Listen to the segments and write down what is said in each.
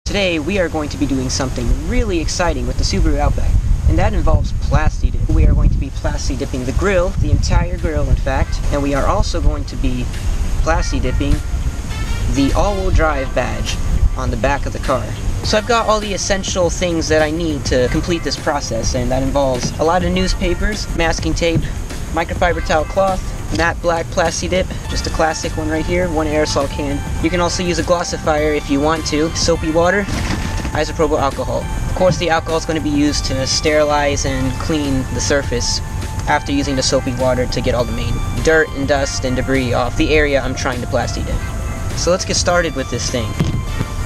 Today we are going to be doing something really exciting with the Subaru Outback, and that involves Plasti Dip. We are going to be Plasti Dipping the grill, the entire grill in fact, and we are also going to be Plasti Dipping the all-wheel drive badge on the back of the car. So I've got all the essential things that I need to complete this process, and that involves a lot of newspapers, masking tape, microfiber towel cloth, matte black Plasti Dip, just a classic one right here, one aerosol can. You can also use a Glossifier if you want to, soapy water, isopropyl alcohol. Of course the alcohol is going to be used to sterilize and clean the surface after using the soapy water to get all the main dirt and dust and debris off the area I'm trying to Plasti Dip. So let's get started with this thing.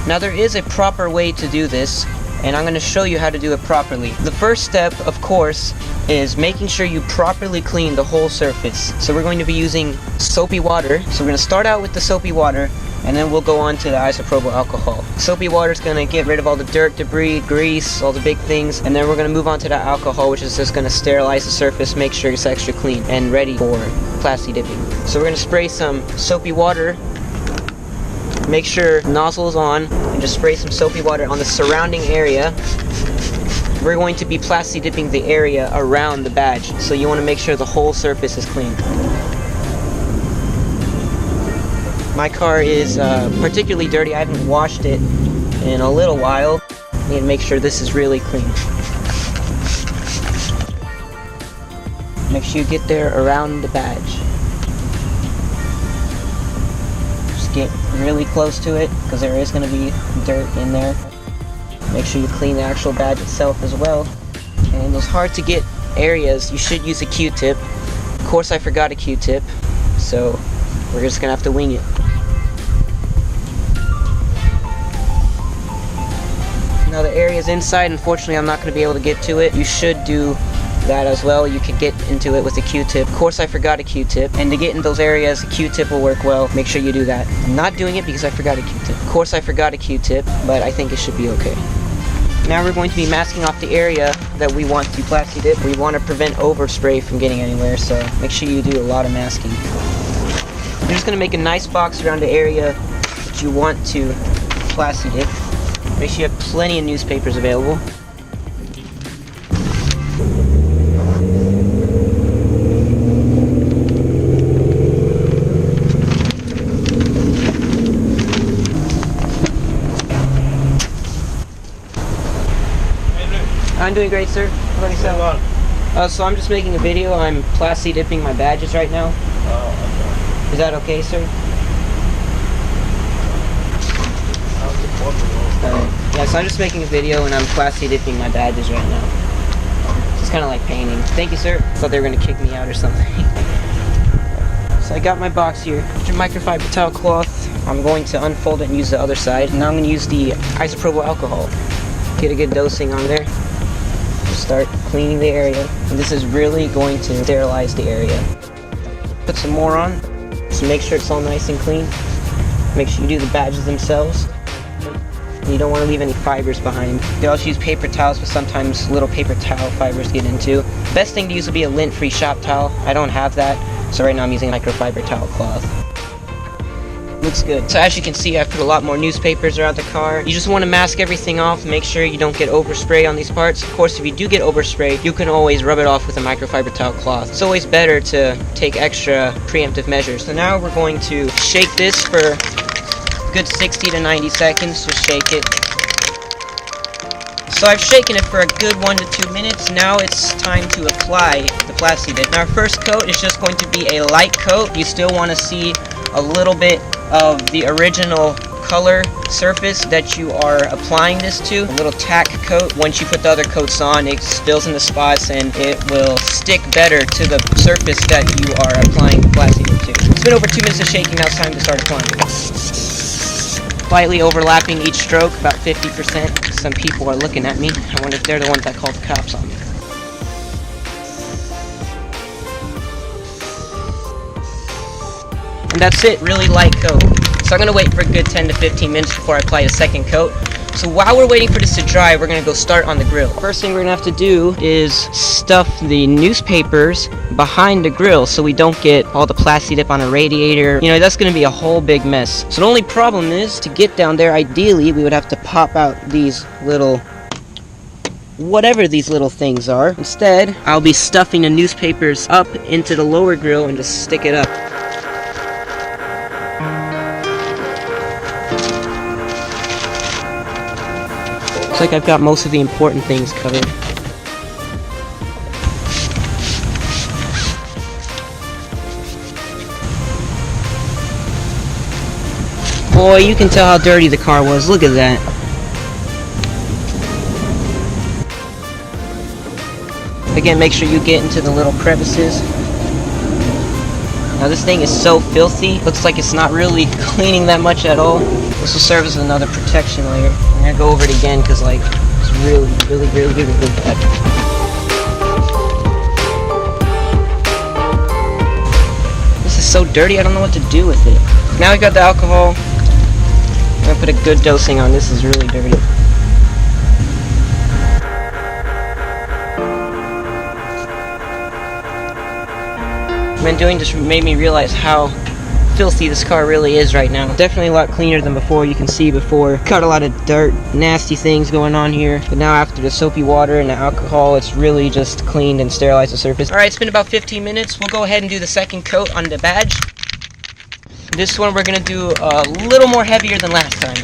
Now there is a proper way to do this, and I'm going to show you how to do it properly. The first step, of course, is making sure you properly clean the whole surface. So we're going to be using soapy water. So we're going to start out with the soapy water, and then we'll go on to the isopropyl alcohol. Soapy water is going to get rid of all the dirt, debris, grease, all the big things, and then we're going to move on to the alcohol, which is just going to sterilize the surface, make sure it's extra clean and ready for Plasti Dipping. So we're going to spray some soapy water. Make sure the nozzle is on, and just spray some soapy water on the surrounding area. We're going to be Plasti Dipping the area around the badge, so you want to make sure the whole surface is clean. My car is particularly dirty. I haven't washed it in a little while. I need to make sure this is really clean. Make sure you get there around the badge. Get really close to it because there is going to be dirt in there. Make sure you clean the actual badge itself as well. And in those hard to get areas, you should use a Q-tip. Of course I forgot a Q-tip, so we're just going to have to wing it. Now the areas inside, unfortunately I'm not going to be able to get to it. You should do that as well. You can get into it with a Q-tip. Of course I forgot a Q-tip, and to get in those areas a Q-tip will work well. Make sure you do that. I'm not doing it because I forgot a Q-tip. Of course I forgot a Q-tip, but I think it should be okay. Now we're going to be masking off the area that we want to Plasti Dip. We want to prevent overspray from getting anywhere, so make sure you do a lot of masking. You're just going to make a nice box around the area that you want to Plasti Dip. Make sure you have plenty of newspapers available. I'm doing great, sir. How about yourself? So I'm just making a video. I'm Plasti Dipping my badges right now. Oh, okay. Is that okay, sir? Yeah, so I'm just making a video and I'm Plasti Dipping my badges right now. It's kind of like painting. Thank you, sir. Thought they were going to kick me out or something. So I got my box here. Your microfiber towel cloth. I'm going to unfold it and use the other side. Now I'm going to use the isopropyl alcohol. Get a good dosing on there. Start cleaning the area, and this is really going to sterilize the area. Put some more on, so make sure it's all nice and clean. Make sure you do the badges themselves. You don't want to leave any fibers behind. You can also use paper towels, but sometimes little paper towel fibers get into. Best thing to use would be a lint-free shop towel. I don't have that, so right now I'm using microfiber towel cloth. Looks good. So as you can see, I've put a lot more newspapers around the car. You just want to mask everything off, make sure you don't get overspray on these parts. Of course, if you do get overspray, you can always rub it off with a microfiber towel cloth. It's always better to take extra preemptive measures. So now we're going to shake this for a good 60 to 90 seconds. Just shake it. So I've shaken it for a good 1 to 2 minutes. Now it's time to apply the Plasti Dip. Now our first coat is just going to be a light coat. You still want to see a little bit of the original color surface that you are applying this to. A little tack coat. Once you put the other coats on, it spills in the spots and it will stick better to the surface that you are applying the Plasti Dip to. It's been over 2 minutes of shaking. Now it's time to start applying. Slightly overlapping each stroke, about 50%. Some people are looking at me. I wonder if they're the ones that called the cops on me. And that's it, really light coat. So I'm going to wait for a good 10 to 15 minutes before I apply a second coat. So while we're waiting for this to dry, we're gonna go start on the grill. First thing we're gonna have to do is stuff the newspapers behind the grill so we don't get all the Plasti Dip on a radiator. You know, that's gonna be a whole big mess. So the only problem is, to get down there, ideally, we would have to pop out these little, whatever these little things are. Instead, I'll be stuffing the newspapers up into the lower grill and just stick it up. Looks like I've got most of the important things covered. Boy, you can tell how dirty the car was. Look at that. Again, make sure you get into the little crevices. Now this thing is so filthy. Looks like it's not really cleaning that much at all. This will serve as another protection layer. I'm gonna go over it again because like it's really bad. This is so dirty, I don't know what to do with it. Now we got the alcohol. I'm gonna put a good dosing on. This is really dirty. Man, doing this made me realize how filthy this car really is right now. Definitely a lot cleaner than before. You can see before, got a lot of dirt, nasty things going on here. But now after the soapy water and the alcohol, it's really just cleaned and sterilized the surface. Alright, it's been about 15 minutes. We'll go ahead and do the second coat on the badge. This one we're gonna do a little more heavier than last time.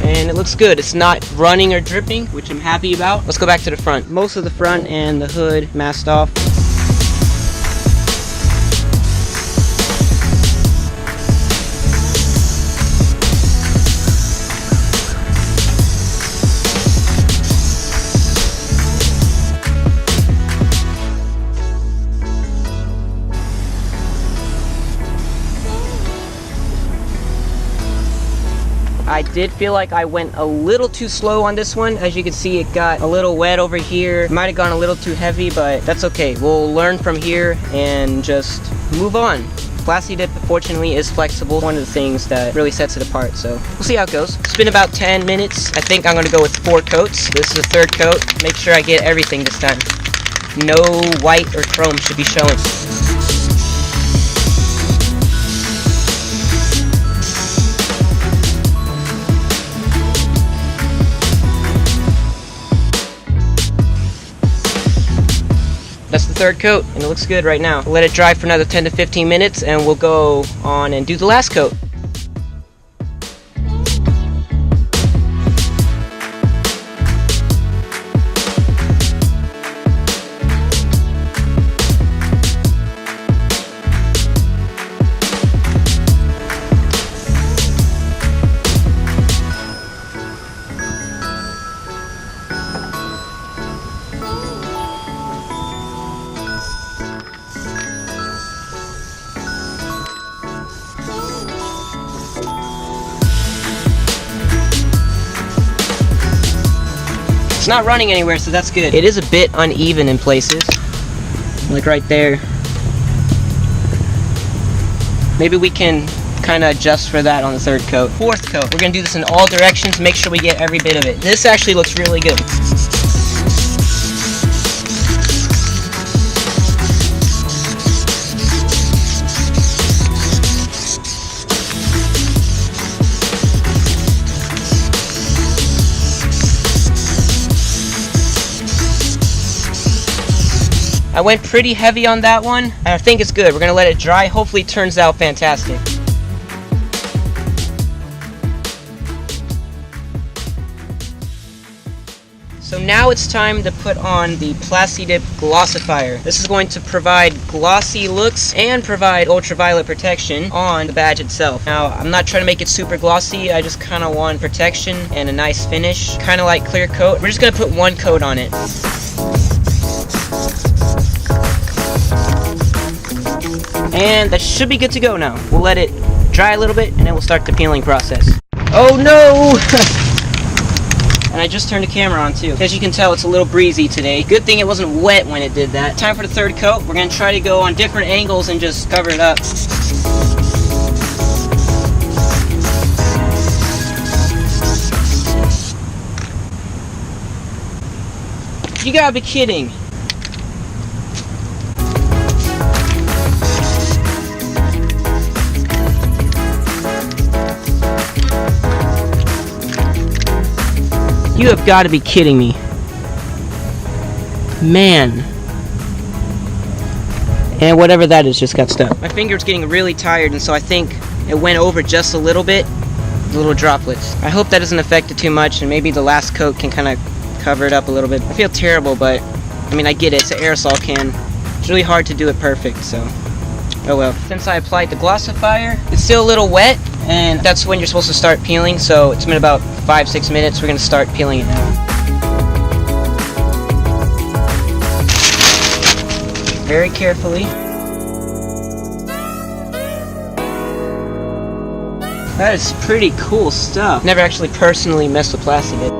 And it looks good. It's not running or dripping, which I'm happy about. Let's go back to the front. Most of the front and the hood masked off. I did feel like I went a little too slow on this one. As you can see, it got a little wet over here. Might have gone a little too heavy, but that's okay. We'll learn from here and just move on. Plasti Dip, fortunately, is flexible. One of the things that really sets it apart, so we'll see how it goes. It's been about 10 minutes. I think I'm gonna go with 4 coats. This is the 3rd coat. Make sure I get everything this time. No white or chrome should be showing. That's the 3rd coat, and it looks good right now. We'll let it dry for another 10 to 15 minutes, and we'll go on and do the last coat. It's not running anywhere, so that's good. It is a bit uneven in places, like right there. Maybe we can kind of adjust for that on the 3rd coat. 4th coat, we're gonna do this in all directions, make sure we get every bit of it. This actually looks really good. I went pretty heavy on that one, and I think it's good. We're gonna let it dry. Hopefully it turns out fantastic. So now it's time to put on the Plasti Dip Glossifier. This is going to provide glossy looks and provide ultraviolet protection on the badge itself. Now, I'm not trying to make it super glossy, I just kind of want protection and a nice finish, kind of like clear coat. We're just gonna put 1 coat on it. And that should be good to go now. We'll let it dry a little bit and then we'll start the peeling process. Oh no! And I just turned the camera on too. As you can tell, it's a little breezy today. Good thing it wasn't wet when it did that. Time for the third coat. We're gonna try to go on different angles and just cover it up. You gotta be kidding. You have got to be kidding me. Man. And whatever that is just got stuck. My finger's getting really tired, and so I think it went over just a little bit. Little droplets. I hope that doesn't affect it too much, and maybe the last coat can kind of cover it up a little bit. I feel terrible, but I mean, I get it. It's an aerosol can. It's really hard to do it perfect, so oh well. Since I applied the Glossifier, it's still a little wet, and that's when you're supposed to start peeling, so it's been about 5-6 minutes. We're going to start peeling it now. Very carefully. That is pretty cool stuff. Never actually personally messed with Plasti Dip.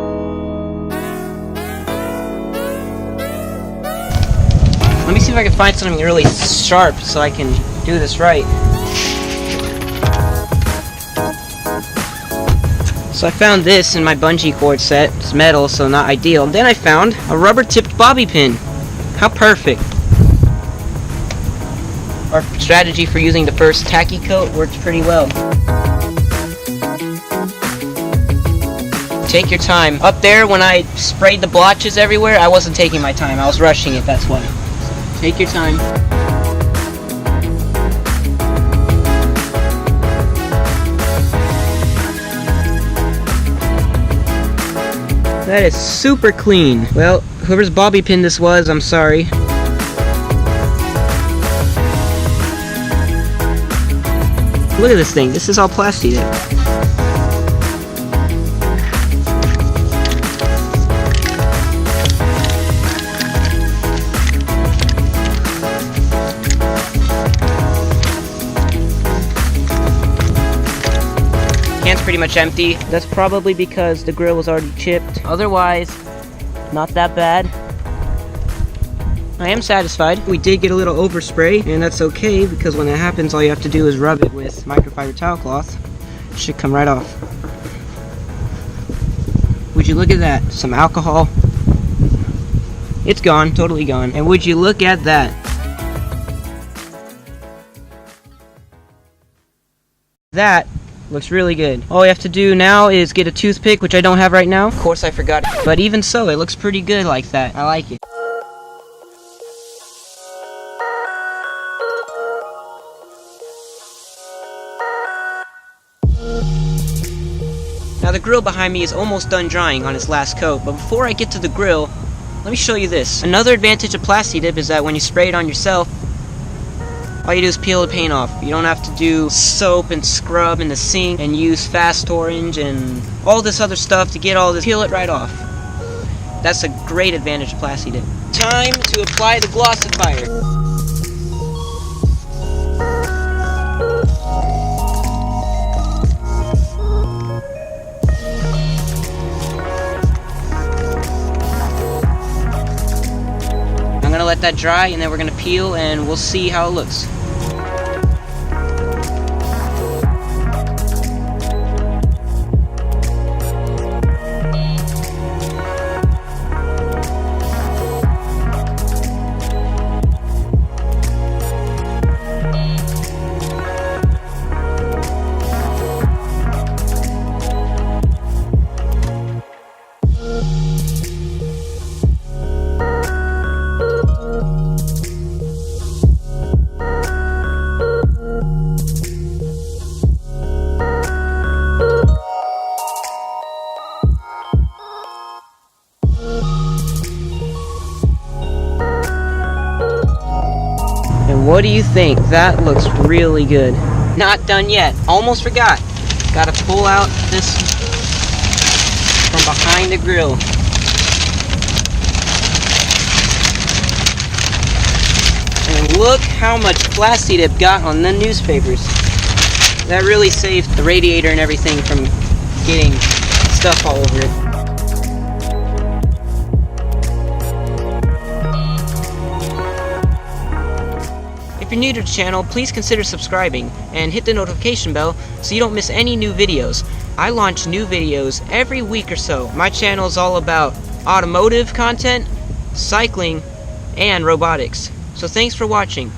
Let me see if I can find something really sharp so I can do this right. So I found this in my bungee cord set. It's metal, so not ideal. And then I found a rubber-tipped bobby pin. How perfect. Our strategy for using the first tacky coat worked pretty well. Take your time. Up there, when I sprayed the blotches everywhere, I wasn't taking my time. I was rushing it, that's why. Take your time. That is super clean. Well, whoever's bobby pin this was, I'm sorry. Look at this thing. This is all Plasti Dip. Can's pretty much empty. That's probably because the grill was already chipped. Otherwise, not that bad. I am satisfied. We did get a little overspray, and that's okay because when that happens, all you have to do is rub it with microfiber towel cloth. It should come right off. Would you look at that? Some alcohol. It's gone, totally gone. And would you look at that? That looks really good. All we have to do now is get a toothpick, which I don't have right now. Of course I forgot. But even so, it looks pretty good like that. I like it. Now the grill behind me is almost done drying on its last coat, but before I get to the grill, let me show you this. Another advantage of Plasti Dip is that when you spray it on yourself, all you do is peel the paint off. You don't have to do soap and scrub in the sink and use fast orange and all this other stuff to get all this. Peel it right off. That's a great advantage of Plasti Dip. Time to apply the Glossifier. I'm gonna let that dry and then we're gonna peel and we'll see how it looks. And what do you think? That looks really good. Not done yet. Almost forgot. Gotta pull out this from behind the grill. And look how much Plasti Dip got on the newspapers. That really saved the radiator and everything from getting stuff all over it. If you're new to the channel, please consider subscribing and hit the notification bell so you don't miss any new videos. I launch new videos every week or so. My channel is all about automotive content, cycling, and robotics. So thanks for watching.